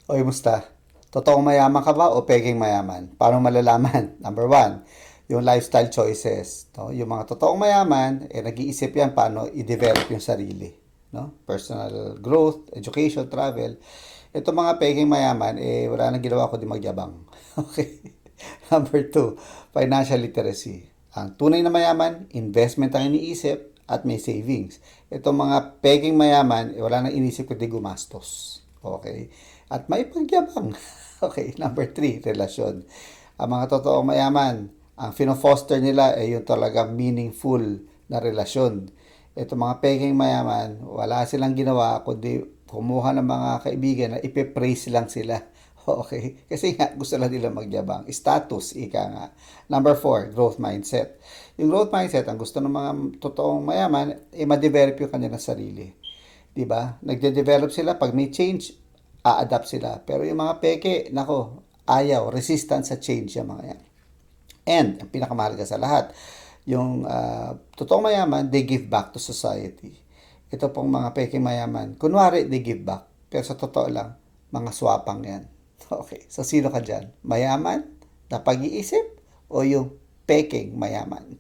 Oy, musta? Totoong mayaman ka ba o peking mayaman? Paano malalaman? Number one, yung lifestyle choices. No? Yung mga totoong mayaman, nag-iisip yan paano i-develop yung sarili. No? Personal growth, education, travel. Ito mga peking mayaman, wala nang ginawa kundi magyabang. Okay. Number two, financial literacy. Ang tunay na mayaman, investment ang iniisip at may savings. Ito mga peking mayaman, wala nang inisip kundi gumastos. Okay. At may pagyabang. Okay. Number three, relasyon. Ang mga totoong mayaman, ang fino-foster nila ay yung talaga meaningful na relasyon. Ito mga peking mayaman, wala silang ginawa kundi kumuha ng mga kaibigan na ipe-praise lang sila. Okay? Kasi nga, gusto lang nila magyabang. Status, ika nga. Number four, growth mindset. Yung growth mindset, ang gusto ng mga totoong mayaman, ma-develop yung kanilang sarili. 'Di ba? Nagde-develop sila pag may change, a-adapt sila. Pero yung mga peke, nako, ayaw, resistant sa change yung mga yan. And, ang pinakamahalaga sa lahat, yung totoong mayaman, they give back to society. Ito pong mga peke mayaman, kunwari they give back. Pero sa totoo lang, mga swapang yan. Okay, so sino ka dyan? Mayaman na pag-iisip o yung peking mayaman?